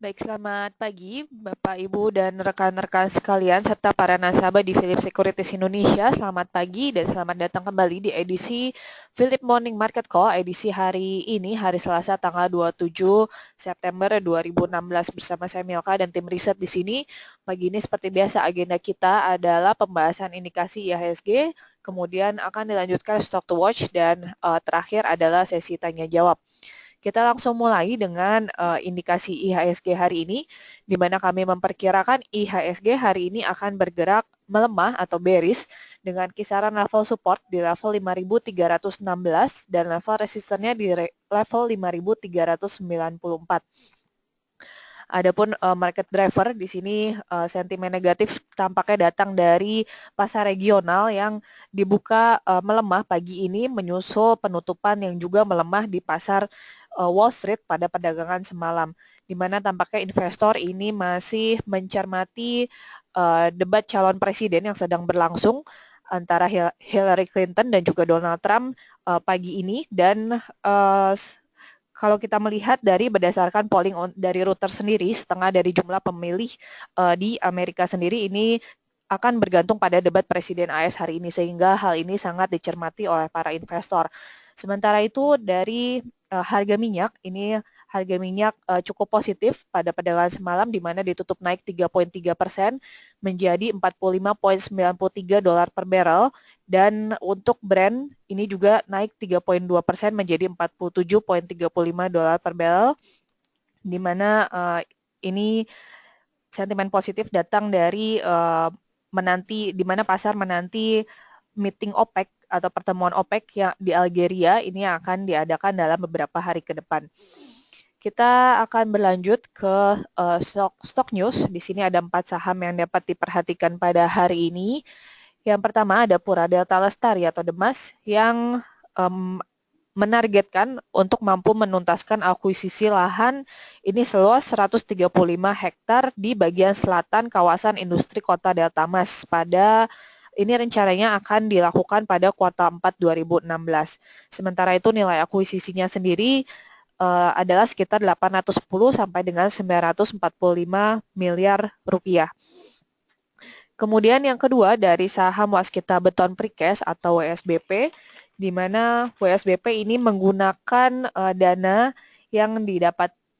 Baik, selamat pagi Bapak, Ibu, dan rekan-rekan sekalian, serta para nasabah di Philip Securities Indonesia. Selamat pagi dan selamat datang kembali di edisi Philip Morning Market Call, edisi hari ini, hari Selasa, tanggal 27 September 2016, bersama saya Milka dan tim riset di sini. Pagi ini seperti biasa, agenda kita adalah pembahasan indikasi IHSG, kemudian akan dilanjutkan Stock to Watch, dan terakhir adalah sesi tanya-jawab. Kita langsung mulai dengan indikasi IHSG hari ini, di mana kami memperkirakan IHSG hari ini akan bergerak melemah atau bearish dengan kisaran level support di level 5.316 dan level resistennya di level 5.394. Adapun market driver di sini sentimen negatif tampaknya datang dari pasar regional yang dibuka melemah pagi ini menyusul penutupan yang juga melemah di pasar Wall Street pada perdagangan semalam, di mana tampaknya investor ini masih mencermati debat calon presiden yang sedang berlangsung antara Hillary Clinton dan juga Donald Trump pagi ini, dan kalau kita melihat dari berdasarkan polling dari Reuters sendiri, setengah dari jumlah pemilih di Amerika sendiri ini akan bergantung pada debat Presiden AS hari ini, sehingga hal ini sangat dicermati oleh para investor. Sementara itu dari harga minyak, ini harga minyak cukup positif pada perdagangan semalam, di mana ditutup naik 3,3% menjadi $45,93 per barrel. Dan untuk Brent ini juga naik 3,2% menjadi $47,35 per barrel, di mana ini sentimen positif datang dari di mana pasar menanti meeting OPEC atau pertemuan OPEC yang di Algeria ini akan diadakan dalam beberapa hari ke depan. Kita akan berlanjut ke stock news. Di sini ada 4 saham yang dapat diperhatikan pada hari ini. Yang pertama ada Pura Delta Lestari atau Demas yang menargetkan untuk mampu menuntaskan akuisisi lahan ini seluas 135 hektar di bagian selatan kawasan industri kota Delta Mas. Ini rencananya akan dilakukan pada kuartal 4 2016. Sementara itu nilai akuisisinya sendiri adalah sekitar 810 sampai dengan 945 miliar rupiah. Kemudian yang kedua dari saham Waskita Beton Precast atau WSBP, di mana WSBP ini menggunakan dana yang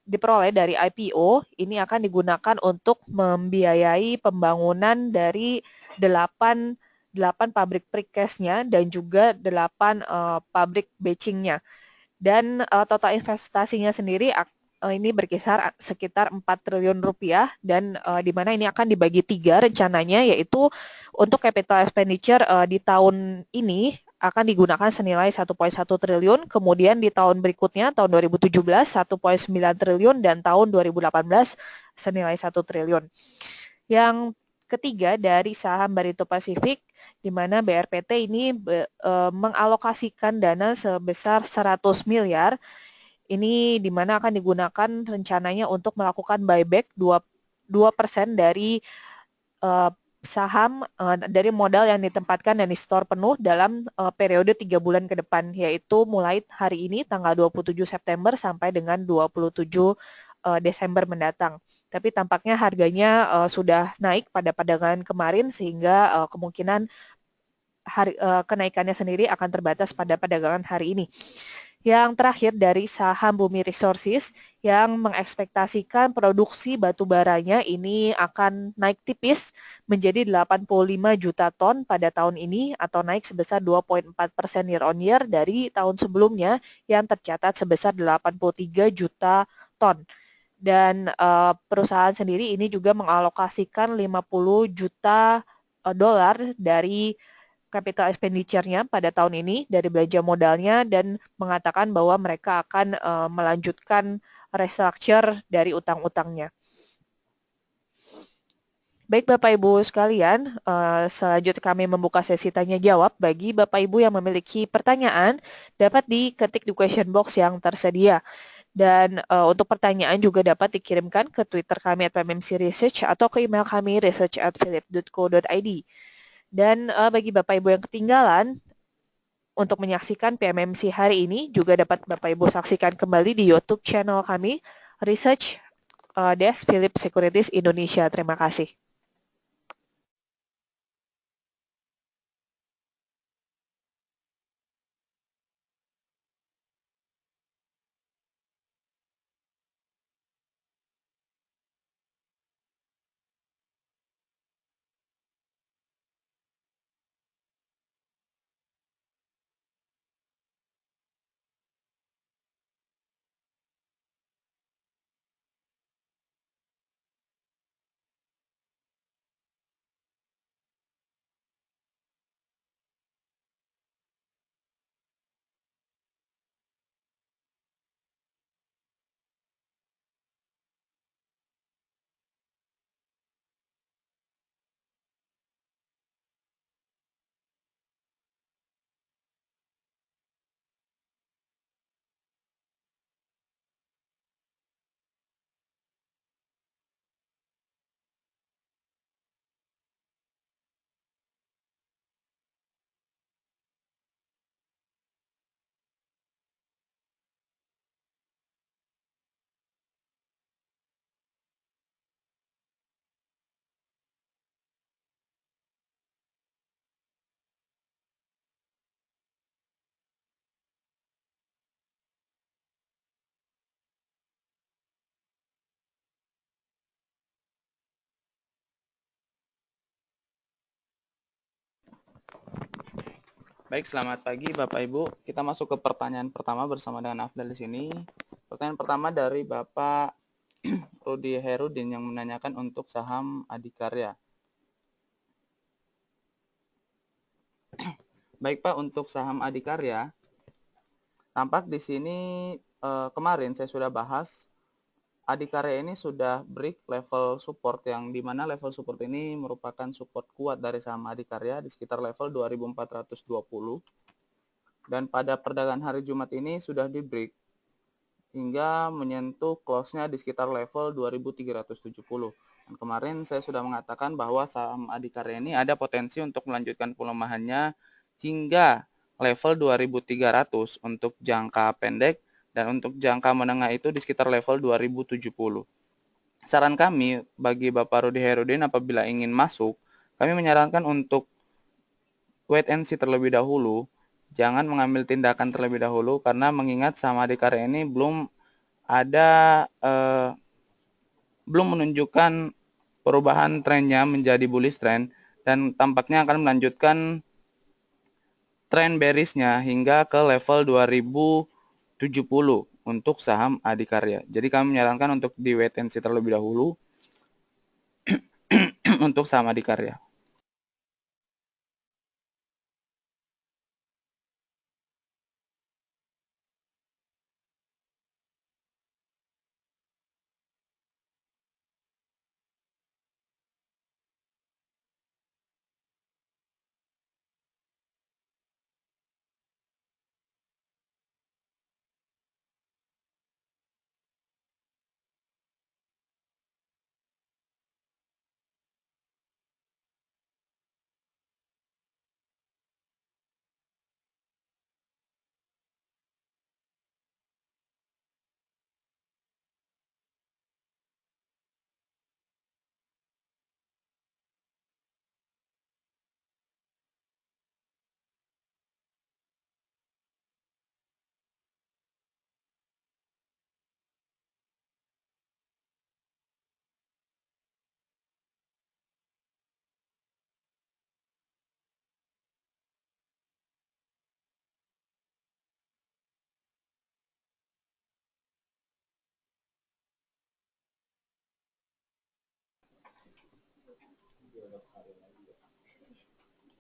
diperoleh dari IPO, ini akan digunakan untuk membiayai pembangunan dari 8 pabrik precastnya dan juga 8 pabrik batchingnya. Dan total investasinya sendiri ini berkisar sekitar 4 triliun rupiah, dan di mana ini akan dibagi 3 rencananya, yaitu untuk capital expenditure di tahun ini akan digunakan senilai 1,1 triliun, kemudian di tahun berikutnya tahun 2017 1,9 triliun, dan tahun 2018 senilai 1 triliun. Yang ketiga dari saham Barito Pacific, di mana BRPT ini mengalokasikan dana sebesar 100 miliar. Ini di mana akan digunakan rencananya untuk melakukan buyback 2% dari saham dari modal yang ditempatkan dan di-store penuh dalam periode 3 bulan ke depan, yaitu mulai hari ini tanggal 27 September sampai dengan 27 Desember mendatang. Tapi tampaknya harganya sudah naik pada perdagangan kemarin, sehingga kemungkinan kenaikannya sendiri akan terbatas pada perdagangan hari ini. Yang terakhir dari saham Bumi Resources yang mengekspektasikan produksi batu baranya ini akan naik tipis menjadi 85 juta ton pada tahun ini, atau naik sebesar 2,4% year on year dari tahun sebelumnya yang tercatat sebesar 83 juta ton. Dan perusahaan sendiri ini juga mengalokasikan 50 juta dolar dari capital expenditure-nya pada tahun ini dari belanja modalnya, dan mengatakan bahwa mereka akan melanjutkan restructure dari utang-utangnya. Baik Bapak Ibu sekalian, selanjutnya kami membuka sesi tanya jawab. Bagi Bapak Ibu yang memiliki pertanyaan, dapat diketik di question box yang tersedia. Dan untuk pertanyaan juga dapat dikirimkan ke Twitter kami @PMMC Research atau ke email kami research@philip.co.id. Dan bagi Bapak Ibu yang ketinggalan, untuk menyaksikan PMMC hari ini juga dapat Bapak Ibu saksikan kembali di YouTube channel kami, Research Desk Philip Securities Indonesia. Terima kasih. Baik, selamat pagi Bapak Ibu. Kita masuk ke pertanyaan pertama bersama dengan Afdal di sini. Pertanyaan pertama dari Bapak Rudi Herudin yang menanyakan untuk saham Adikarya. Baik Pak, untuk saham Adikarya, tampak di sini kemarin saya sudah bahas Adikarya ini sudah break level support yang dimana level support ini merupakan support kuat dari saham Adikarya di sekitar level 2420. Dan pada perdagangan hari Jumat ini sudah di break hingga menyentuh close-nya di sekitar level 2370. Dan kemarin saya sudah mengatakan bahwa saham Adikarya ini ada potensi untuk melanjutkan pelemahannya hingga level 2300 untuk jangka pendek dan untuk jangka menengah itu di sekitar level 2070. Saran kami bagi Bapak Rudi Herudin apabila ingin masuk, kami menyarankan untuk wait and see terlebih dahulu. Jangan mengambil tindakan terlebih dahulu karena mengingat saham Adikarya ini ada belum menunjukkan perubahan trennya menjadi bullish trend dan tampaknya akan melanjutkan tren bearishnya hingga ke level 2070 untuk saham Adikarya. Jadi kami menyarankan untuk di wait and see terlebih dahulu untuk saham Adikarya.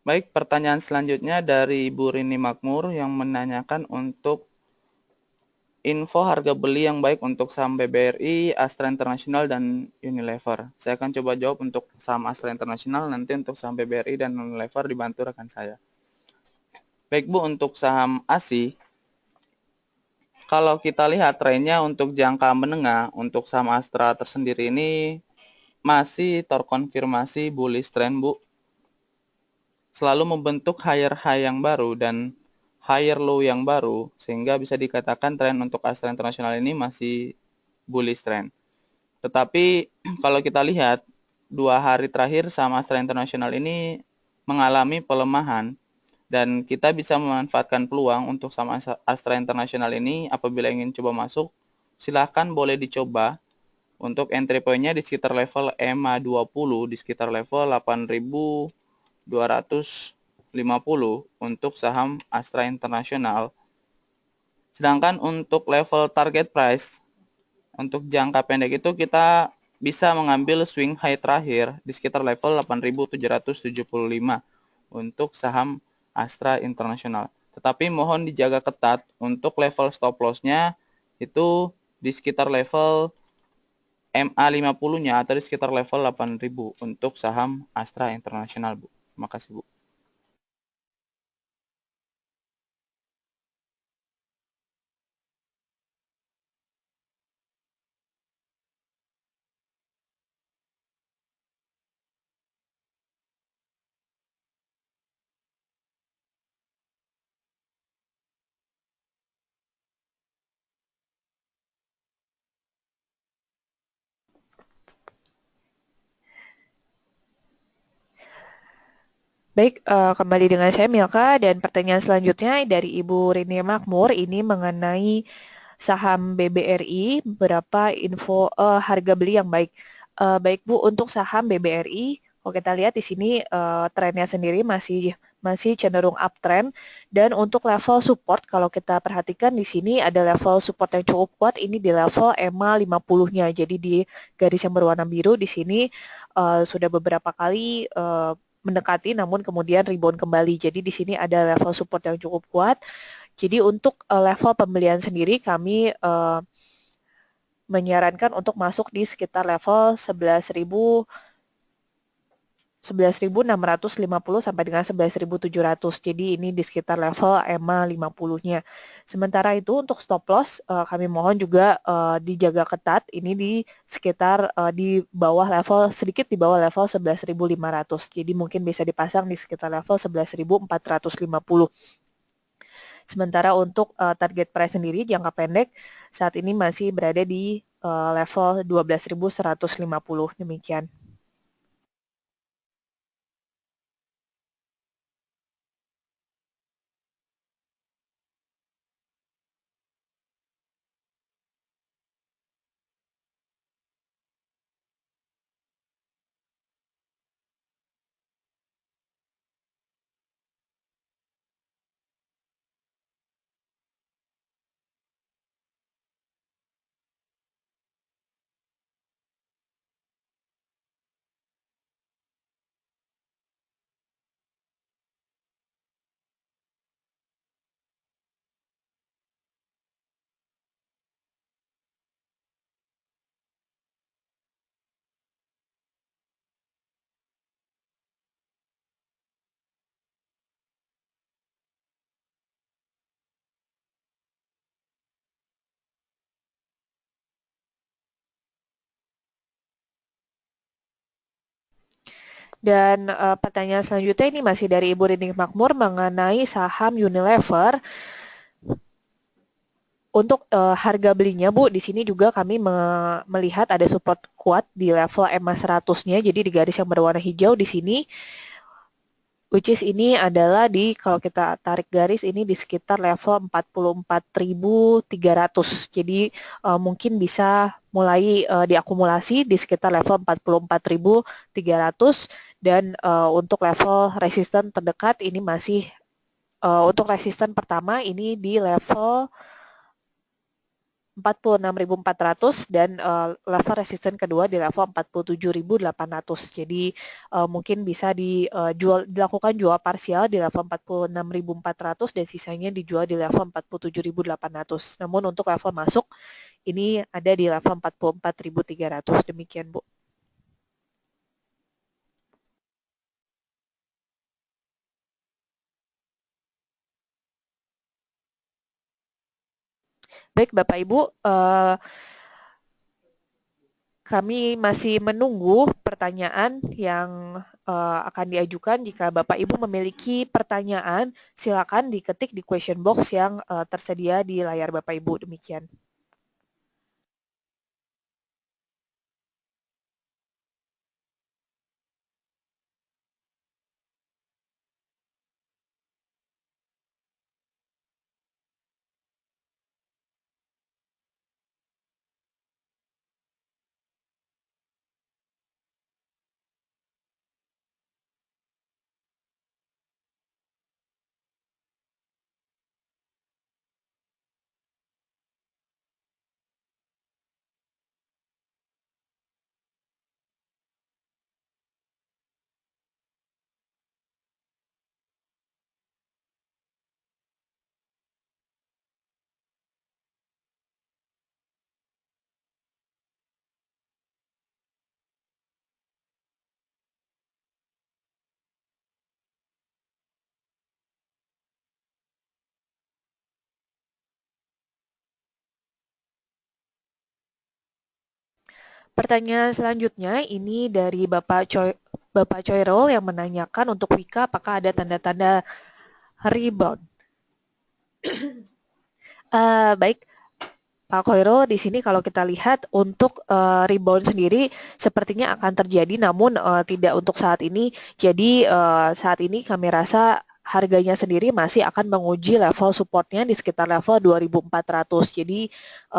Baik, pertanyaan selanjutnya dari Ibu Rini Makmur yang menanyakan untuk info harga beli yang baik untuk saham BBRI, Astra International, dan Unilever. Saya akan coba jawab untuk saham Astra International, nanti untuk saham BBRI dan Unilever dibantu rekan saya. Baik Bu, untuk saham ASI, kalau kita lihat trennya untuk jangka menengah, untuk saham Astra tersendiri ini masih terkonfirmasi bullish trend Bu. Selalu membentuk higher high yang baru dan higher low yang baru, sehingga bisa dikatakan tren untuk Astra International ini masih bullish trend. Tetapi kalau kita lihat 2 hari terakhir saham Astra International ini mengalami pelemahan dan kita bisa memanfaatkan peluang untuk saham Astra International ini apabila ingin coba masuk, silahkan boleh dicoba untuk entry point-nya di sekitar level EMA 20 di sekitar level 8.250 untuk saham Astra International. Sedangkan untuk level target price untuk jangka pendek itu kita bisa mengambil swing high terakhir di sekitar level 8.775 untuk saham Astra International. Tetapi mohon dijaga ketat untuk level stop loss-nya itu di sekitar level MA 50-nya atau di sekitar level 8.000 untuk saham Astra International, Bu. Terima kasih, Bu. Baik, kembali dengan saya Milka dan pertanyaan selanjutnya dari Ibu Rini Makmur ini mengenai saham BBRI, berapa info harga beli yang baik. Baik Bu, untuk saham BBRI, kalau kita lihat di sini trennya sendiri masih cenderung uptrend dan untuk level support kalau kita perhatikan di sini ada level support yang cukup kuat ini di level EMA 50-nya. Jadi di garis yang berwarna biru di sini sudah beberapa kali mendekati namun kemudian rebound kembali. Jadi di sini ada level support yang cukup kuat. Jadi untuk level pembelian sendiri kami menyarankan untuk masuk di sekitar level 11.650 sampai dengan 11.700. Jadi ini di sekitar level EMA 50-nya. Sementara itu untuk stop loss kami mohon juga dijaga ketat ini di sekitar di bawah level sedikit di bawah level 11.500. Jadi mungkin bisa dipasang di sekitar level 11.450. Sementara untuk target price sendiri jangka pendek saat ini masih berada di level 12.150 demikian. Dan pertanyaan selanjutnya ini masih dari Ibu Rini Makmur mengenai saham Unilever. Untuk harga belinya Bu, di sini juga kami melihat ada support kuat di level EMA 100-nya. Jadi di garis yang berwarna hijau di sini, which is ini adalah di kalau kita tarik garis ini di sekitar level 44.300. Jadi mungkin bisa mulai diakumulasi di sekitar level 44.300 dan untuk level resisten terdekat ini masih untuk resisten pertama ini di level 46.400 dan level resisten kedua di level 47.800. Jadi mungkin bisa dilakukan jual parsial di level 46.400 dan sisanya dijual di level 47.800. Namun untuk level masuk ini ada di level 44.300. Demikian Bu. Baik Bapak Ibu, kami masih menunggu pertanyaan yang akan diajukan. Jika Bapak Ibu memiliki pertanyaan, silakan diketik di question box yang tersedia di layar Bapak Ibu. Demikian. Pertanyaan selanjutnya ini dari Bapak Choirol yang menanyakan untuk Wika apakah ada tanda-tanda rebound. Baik, Pak Khoirul, di sini kalau kita lihat untuk rebound sendiri sepertinya akan terjadi, namun tidak untuk saat ini. Jadi saat ini kami rasa harganya sendiri masih akan menguji level supportnya di sekitar level 2.400. Jadi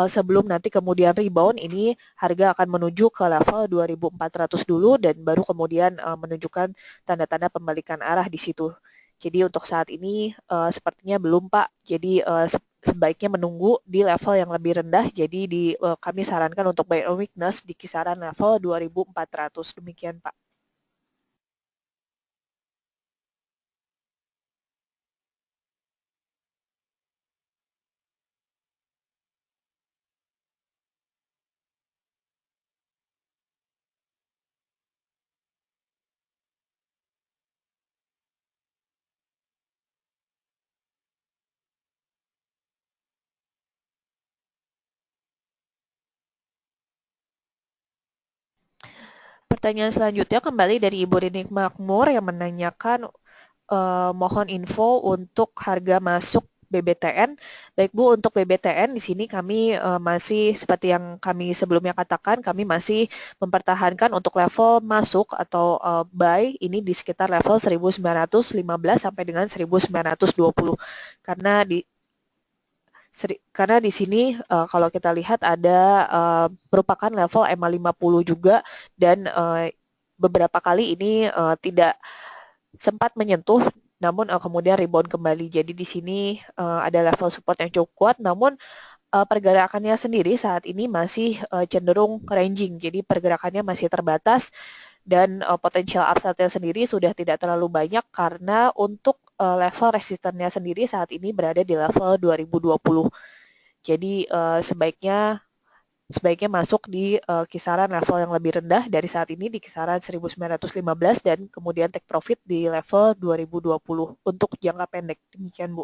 sebelum nanti kemudian rebound, ini harga akan menuju ke level 2.400 dulu dan baru kemudian menunjukkan tanda-tanda pembalikan arah di situ. Jadi untuk saat ini sepertinya belum, Pak. Jadi sebaiknya menunggu di level yang lebih rendah. Jadi kami sarankan untuk buy on weakness di kisaran level 2.400. Demikian, Pak. Pertanyaan selanjutnya kembali dari Ibu Rinik Makmur yang menanyakan mohon info untuk harga masuk BBTN. Baik Bu, untuk BBTN di sini kami masih seperti yang kami sebelumnya katakan, kami masih mempertahankan untuk level masuk atau buy ini di sekitar level 1915 sampai dengan 1920. Karena di sini kalau kita lihat ada merupakan level EMA 50 juga dan beberapa kali ini tidak sempat menyentuh namun kemudian rebound kembali. Jadi di sini ada level support yang cukup kuat namun pergerakannya sendiri saat ini masih cenderung ranging. Jadi pergerakannya masih terbatas dan potensial upside-nya sendiri sudah tidak terlalu banyak karena untuk level resistannya sendiri saat ini berada di level 2020. Jadi sebaiknya masuk di kisaran level yang lebih rendah dari saat ini di kisaran 1915 dan kemudian take profit di level 2020 untuk jangka pendek. Demikian, Bu.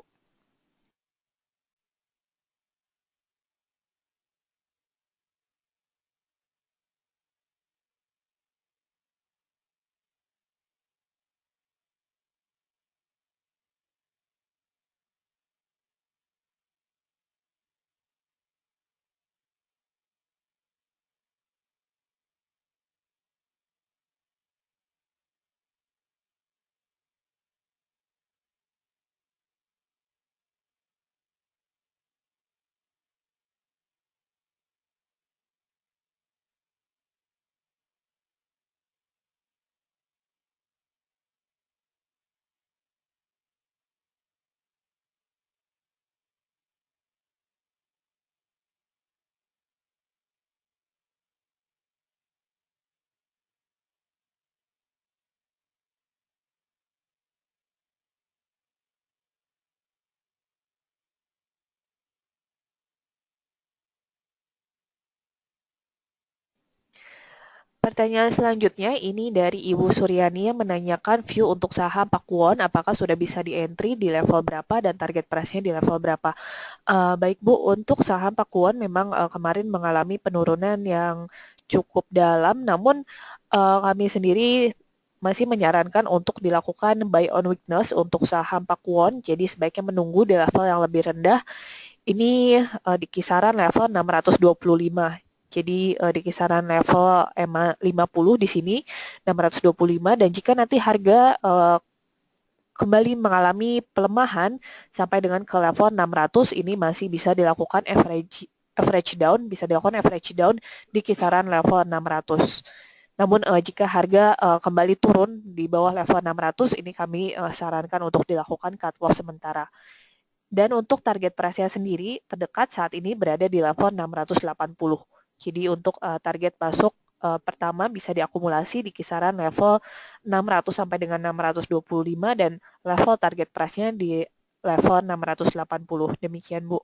Pertanyaan selanjutnya ini dari Ibu Suryani yang menanyakan view untuk saham Pakuwon, apakah sudah bisa di entry di level berapa dan target price-nya di level berapa. Baik Bu, untuk saham Pakuwon memang kemarin mengalami penurunan yang cukup dalam, namun kami sendiri masih menyarankan untuk dilakukan buy on weakness untuk saham Pakuwon, jadi sebaiknya menunggu di level yang lebih rendah. Ini di kisaran level 625. Jadi di kisaran level EMA 50 di sini 625 dan jika nanti harga kembali mengalami pelemahan sampai dengan ke level 600 ini masih bisa dilakukan average down, bisa dilakukan average down di kisaran level 600. Namun jika harga kembali turun di bawah level 600 ini kami sarankan untuk dilakukan cut loss sementara. Dan untuk target price-nya sendiri terdekat saat ini berada di level 680. Jadi untuk target masuk pertama bisa diakumulasi di kisaran level 600 sampai dengan 625 dan level target price-nya di level 680. Demikian, Bu.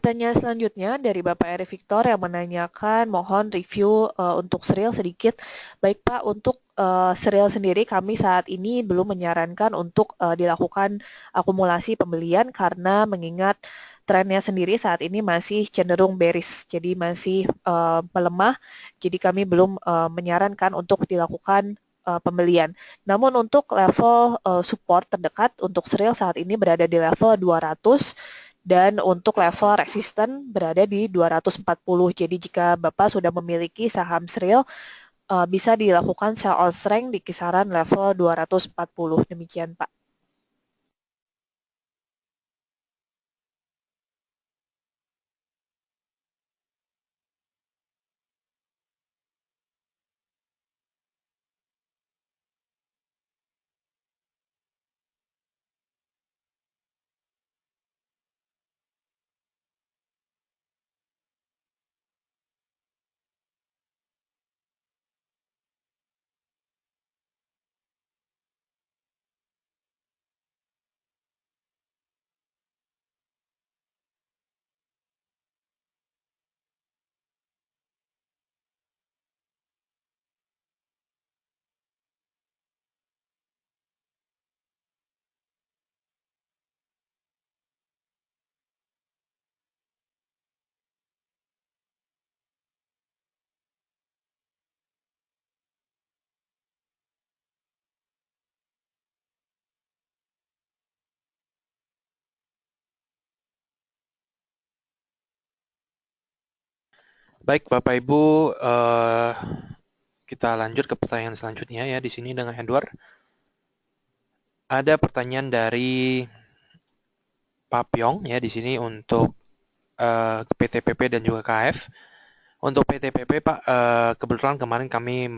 Pertanyaan selanjutnya dari Bapak Eri Victor yang menanyakan mohon review untuk serial sedikit. Baik Pak, untuk serial sendiri kami saat ini belum menyarankan untuk dilakukan akumulasi pembelian karena mengingat trennya sendiri saat ini masih cenderung bearish, jadi masih melemah. Jadi kami belum menyarankan untuk dilakukan pembelian. Namun untuk level support terdekat untuk serial saat ini berada di level 200 dan untuk level resisten berada di 240. Jadi jika Bapak sudah memiliki saham serial, bisa dilakukan sell on strength di kisaran level 240. Demikian Pak. Baik, Bapak Ibu, kita lanjut ke pertanyaan selanjutnya ya. Di sini dengan Edward. Ada pertanyaan dari Pak Pyong ya di sini untuk PTPP dan juga KF. Untuk PTPP Pak, kebetulan kemarin kami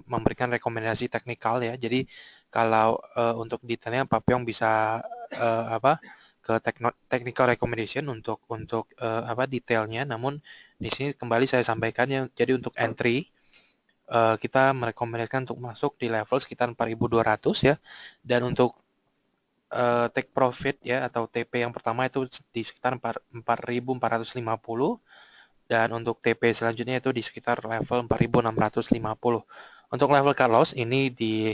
memberikan rekomendasi teknikal ya. Jadi kalau untuk detailnya Pak Pyong bisa ke technical recommendation untuk detailnya. Namun di sini kembali saya sampaikan ya. Jadi untuk entry kita merekomendasikan untuk masuk di level sekitar 4.200 ya. Dan untuk take profit ya atau TP yang pertama itu di sekitar 4.450 dan untuk TP selanjutnya itu di sekitar level 4.650. Untuk level cut loss ini di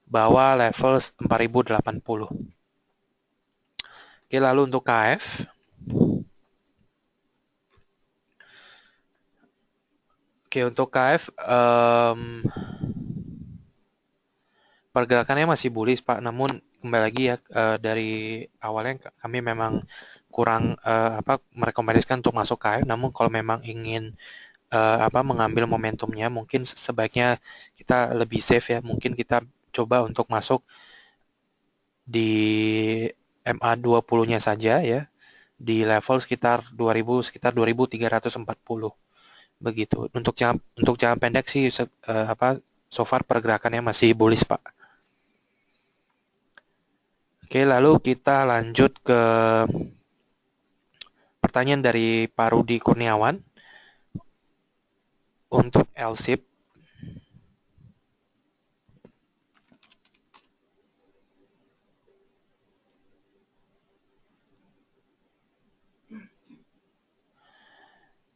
bawah level 4.080. Oke, lalu untuk KF. Oke, untuk KF pergerakannya masih bullish Pak, namun kembali lagi ya dari awalnya kami memang kurang merekomendasikan untuk masuk KF, namun kalau memang ingin mengambil momentumnya mungkin sebaiknya kita lebih safe ya, mungkin kita coba untuk masuk di MA20-nya saja ya, di level sekitar 2.340 begitu. Untuk jangka pendek sih so far pergerakannya masih bullish Pak. Oke, lalu kita lanjut ke pertanyaan dari Pak Rudi Kurniawan untuk LSIP.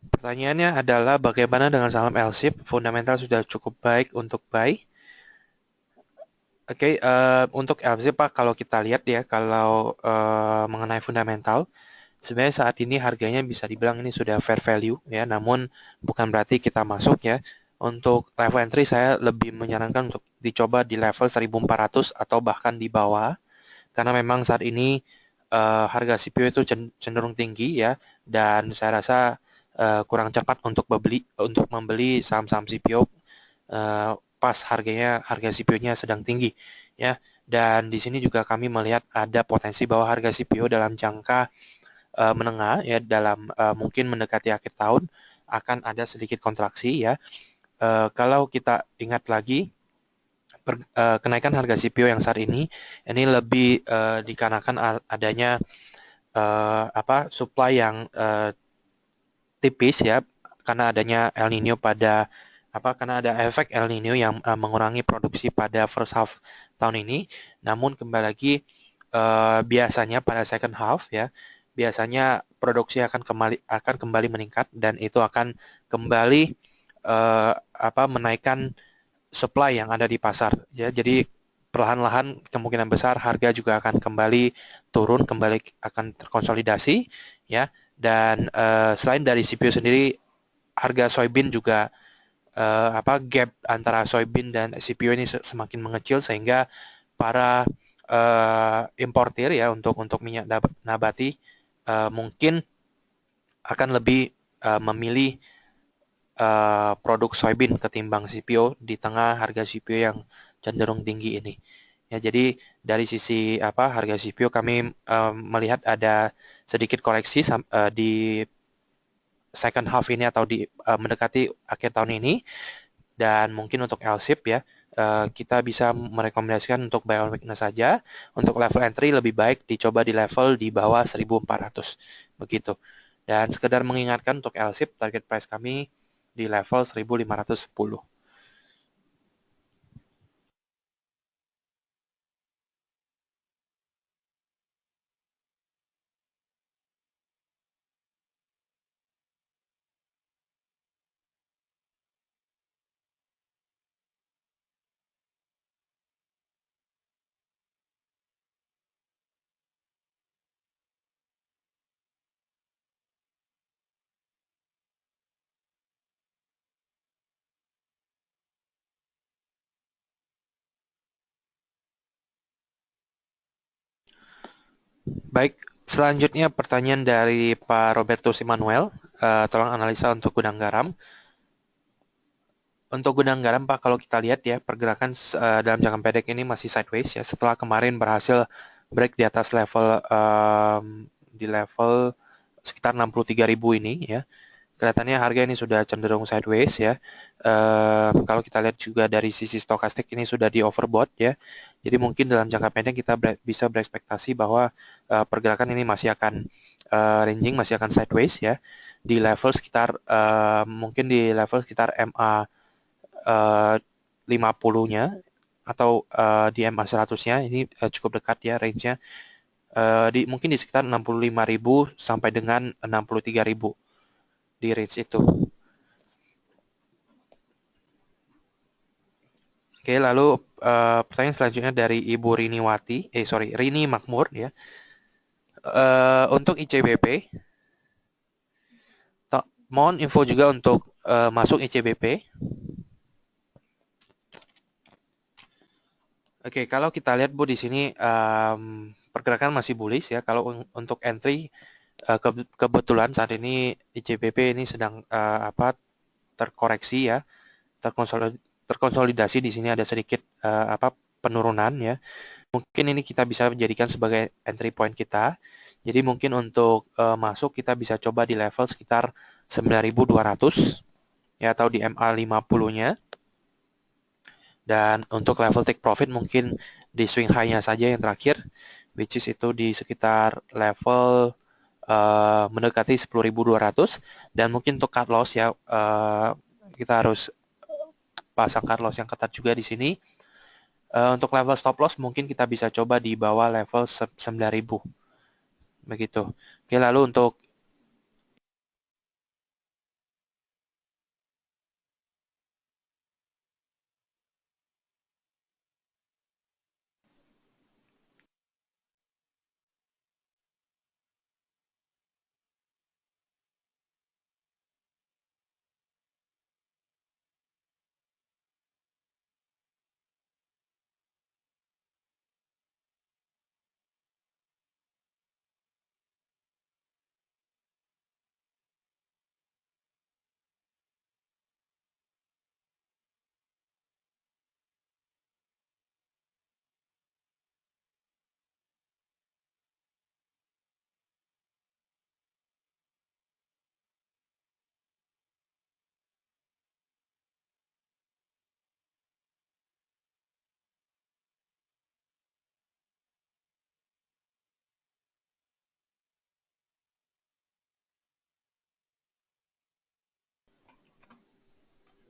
Pertanyaannya adalah bagaimana dengan saham LSIP? Fundamental sudah cukup baik untuk buy. Oke, untuk LSIP Pak, kalau kita lihat ya, kalau mengenai fundamental, sebenarnya saat ini harganya bisa dibilang ini sudah fair value ya, namun bukan berarti kita masuk ya. Untuk level entry saya lebih menyarankan untuk dicoba di level 1.400 atau bahkan di bawah, karena memang saat ini harga CPO itu cenderung tinggi ya, dan saya rasa kurang cepat untuk membeli saham-saham CPO pas harga CPO-nya sedang tinggi ya. Dan di sini juga kami melihat ada potensi bahwa harga CPO dalam jangka menengah ya, dalam mungkin mendekati akhir tahun akan ada sedikit kontraksi ya. Kalau kita ingat lagi kenaikan harga CPO yang saat ini lebih dikarenakan adanya supply yang tipis ya, karena adanya El Nino karena ada efek El Nino yang mengurangi produksi pada first half tahun ini. Namun kembali lagi biasanya pada second half ya, biasanya produksi akan kembali meningkat dan itu akan kembali menaikkan supply yang ada di pasar ya. Jadi perlahan-lahan kemungkinan besar harga juga akan kembali turun, kembali akan terkonsolidasi ya. Dan selain dari CPU sendiri, harga soybean juga gap antara soybean dan CPU ini semakin mengecil sehingga para importir ya untuk minyak nabati mungkin akan lebih memilih produk soybean ketimbang CPO di tengah harga CPO yang cenderung tinggi ini. Ya, jadi dari sisi harga CPO kami melihat ada sedikit koreksi di second half ini atau di mendekati akhir tahun ini. Dan mungkin untuk LSIP ya, kita bisa merekomendasikan untuk buy on weakness saja. Untuk level entry lebih baik dicoba di level di bawah 1400 begitu. Dan sekedar mengingatkan untuk LSIP target price kami di level 1510. Baik, selanjutnya pertanyaan dari Pak Roberto Simanuel. Tolong analisa untuk gudang garam. Untuk gudang garam, Pak, kalau kita lihat ya, pergerakan dalam jangka pendek ini masih sideways ya. Setelah kemarin berhasil break di atas level di level sekitar 63.000 ini ya. Kelihatannya harga ini sudah cenderung sideways ya. Kalau kita lihat juga dari sisi stokastik ini sudah di overbought ya. Jadi mungkin dalam jangka pendek kita bisa berekspektasi bahwa pergerakan ini masih akan ranging, masih akan sideways ya. Di level sekitar mungkin di level sekitar MA 50-nya atau di MA 100-nya ini cukup dekat ya range-nya. Mungkin di sekitar 65.000 sampai dengan 63.000 di range itu. Oke, lalu pertanyaan selanjutnya dari Ibu Rini Makmur ya. Untuk ICBP, mohon info juga untuk masuk ICBP. Oke, kalau kita lihat Bu di sini pergerakan masih bullish ya. Kalau untuk entry kebetulan saat ini ICBP ini sedang terkoreksi ya, terkonsolidasi. Di sini ada sedikit penurunan ya. Mungkin ini kita bisa jadikan sebagai entry point kita. Jadi mungkin untuk masuk kita bisa coba di level sekitar 9.200 ya, atau di MA 50-nya. Dan untuk level take profit mungkin di swing high-nya saja yang terakhir, which is itu di sekitar level mendekati 10.200. Dan mungkin untuk cut loss ya, kita harus pasang cut loss yang ketat juga di sini. Untuk level stop loss mungkin kita bisa coba di bawah level 9.000. Begitu. Oke, lalu untuk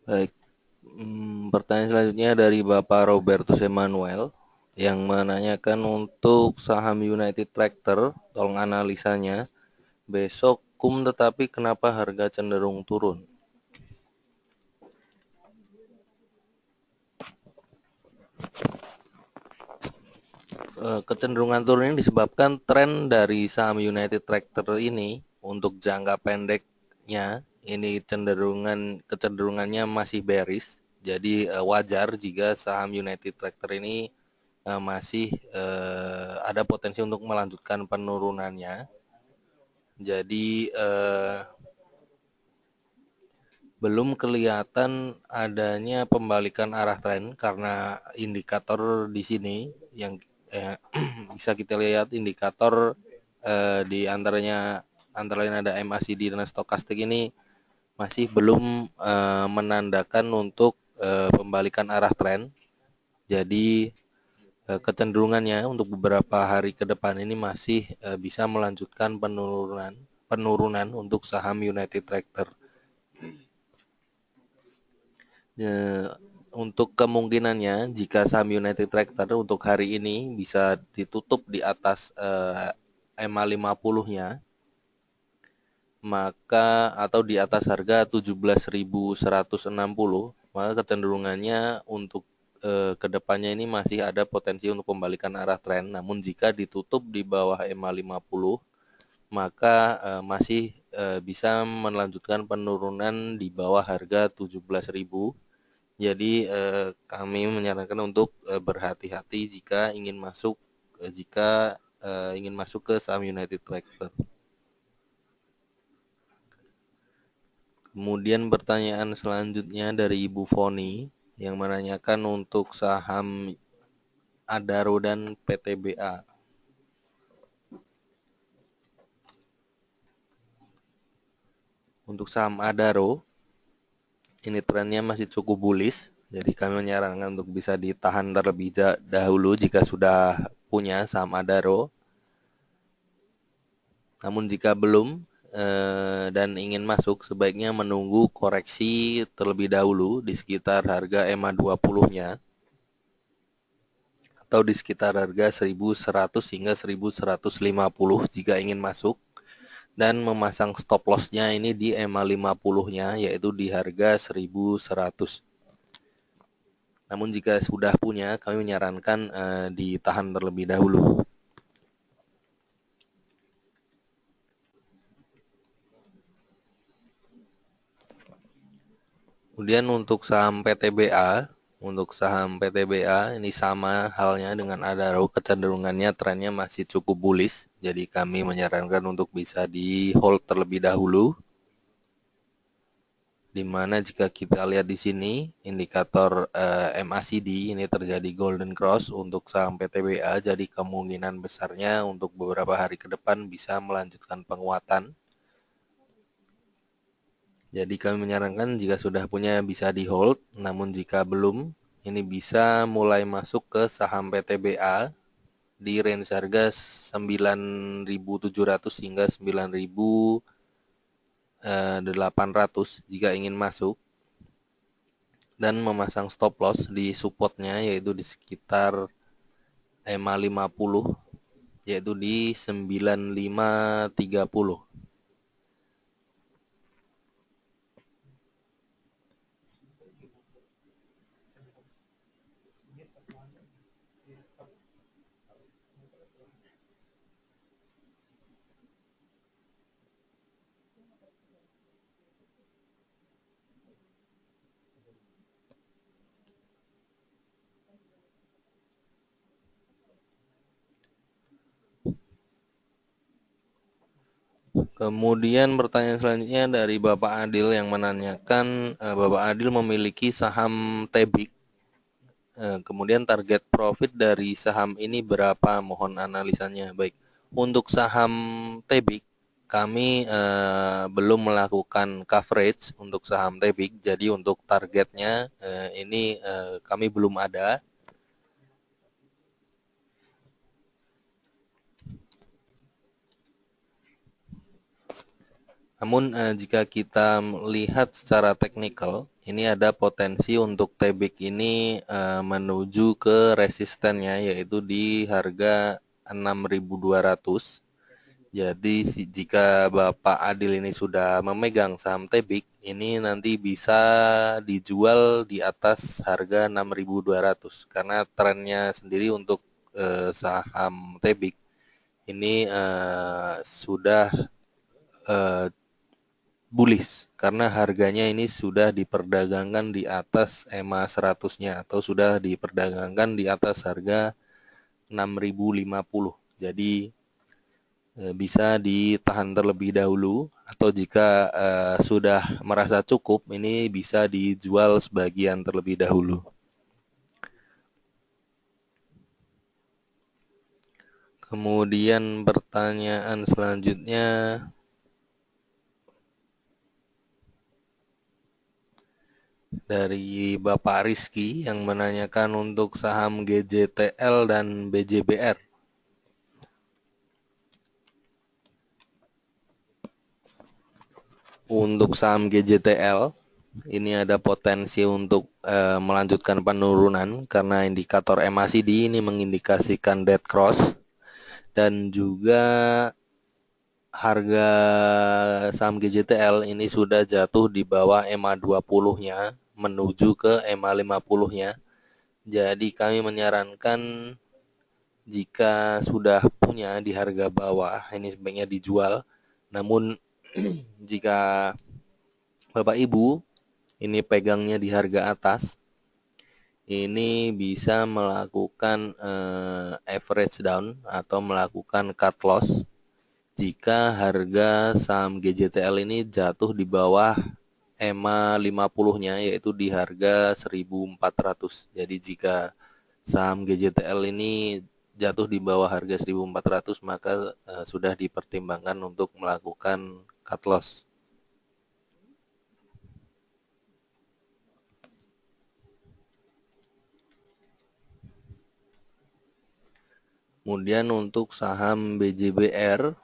Baik, pertanyaan selanjutnya dari Bapak Robertus Emmanuel yang menanyakan untuk saham United Tractor, tolong analisanya. Besok tetapi kenapa harga cenderung turun? Kecenderungan turun ini disebabkan tren dari saham United Tractor ini untuk jangka pendeknya ini kecenderungannya masih bearish. Jadi wajar jika saham United Tractor ini masih ada potensi untuk melanjutkan penurunannya. Jadi belum kelihatan adanya pembalikan arah tren karena indikator di sini yang bisa kita lihat indikator di antara lain ada MACD dan stokastik ini masih belum menandakan untuk pembalikan arah tren. Jadi kecenderungannya untuk beberapa hari ke depan ini masih bisa melanjutkan penurunan untuk saham United Tractor. Untuk kemungkinannya jika saham United Tractor untuk hari ini bisa ditutup di atas EMA 50-nya maka atau di atas harga 17.160 maka kecenderungannya untuk kedepannya ini masih ada potensi untuk pembalikan arah tren. Namun jika ditutup di bawah EMA 50 maka masih bisa melanjutkan penurunan di bawah harga 17.000. Jadi kami menyarankan untuk berhati-hati jika ingin masuk ke saham United Tractor. Kemudian pertanyaan selanjutnya dari Ibu Foni yang menanyakan untuk saham Adaro dan PTBA. Untuk saham Adaro ini trennya masih cukup bullish, jadi kami menyarankan untuk bisa ditahan terlebih dahulu jika sudah punya saham Adaro. Namun jika belum dan ingin masuk, sebaiknya menunggu koreksi terlebih dahulu di sekitar harga EMA 20-nya atau di sekitar harga 1.100 hingga 1.150 jika ingin masuk. Dan memasang stop loss-nya ini di EMA 50-nya yaitu di harga 1.100. Namun jika sudah punya, kami menyarankan ditahan terlebih dahulu. Kemudian untuk saham PTBA ini sama halnya dengan Adaro, kecenderungannya trennya masih cukup bullish. Jadi kami menyarankan untuk bisa di hold terlebih dahulu. Dimana jika kita lihat di sini indikator MACD ini terjadi golden cross untuk saham PTBA, jadi kemungkinan besarnya untuk beberapa hari ke depan bisa melanjutkan penguatan. Jadi kami menyarankan jika sudah punya bisa di hold, namun jika belum ini bisa mulai masuk ke saham PTBA di range harga 9.700 hingga 9.800 jika ingin masuk dan memasang stop loss di supportnya yaitu di sekitar EMA 50 yaitu di 9530. Kemudian pertanyaan selanjutnya dari Bapak Adil yang menanyakan Bapak Adil memiliki saham Tebik. Kemudian target profit dari saham ini berapa? Mohon analisanya. Baik. Untuk saham Tebik kami belum melakukan coverage untuk saham Tebik. Jadi untuk targetnya ini kami belum ada. Namun jika kita melihat secara teknikal, ini ada potensi untuk Tebik ini menuju ke resistennya yaitu di harga 6.200. Jadi jika Bapak Adil ini sudah memegang saham Tebik, ini nanti bisa dijual di atas harga 6.200 karena trennya sendiri untuk saham Tebik ini sudah bullish karena harganya ini sudah diperdagangkan di atas EMA 100-nya atau sudah diperdagangkan di atas harga 6.050. Jadi bisa ditahan terlebih dahulu atau jika sudah merasa cukup ini bisa dijual sebagian terlebih dahulu. Kemudian pertanyaan selanjutnya dari Bapak Rizky yang menanyakan untuk saham GJTL dan BJBR. Untuk saham GJTL, ini ada potensi untuk melanjutkan penurunan karena indikator MACD ini mengindikasikan dead cross dan juga harga saham GJTL ini sudah jatuh di bawah EMA 20-nya menuju ke EMA 50-nya. Jadi kami menyarankan jika sudah punya di harga bawah ini sebaiknya dijual. Namun jika Bapak Ibu ini pegangnya di harga atas, ini bisa melakukan average down atau melakukan cut loss jika harga saham GJTL ini jatuh di bawah EMA 50-nya yaitu di harga 1.400. Jadi jika saham GJTL ini jatuh di bawah harga 1.400 maka sudah dipertimbangkan untuk melakukan cut loss. Kemudian untuk saham BJBR,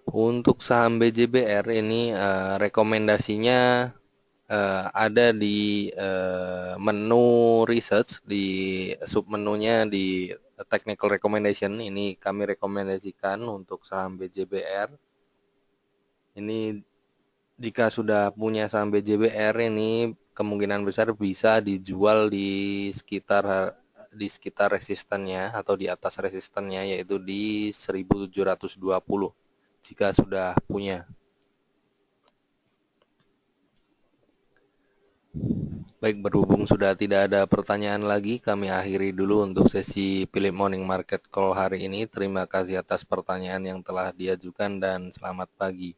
untuk saham BJBR ini rekomendasinya ada di menu research, di submenunya di technical recommendation. Ini kami rekomendasikan untuk saham BJBR. Ini jika sudah punya saham BJBR ini kemungkinan besar bisa dijual di sekitar resistennya atau di atas resistennya yaitu di 1.720 jika sudah punya. Baik, berhubung sudah tidak ada pertanyaan lagi, kami akhiri dulu untuk sesi Philip Morning Market Call hari ini. Terima kasih atas pertanyaan yang telah diajukan dan selamat pagi.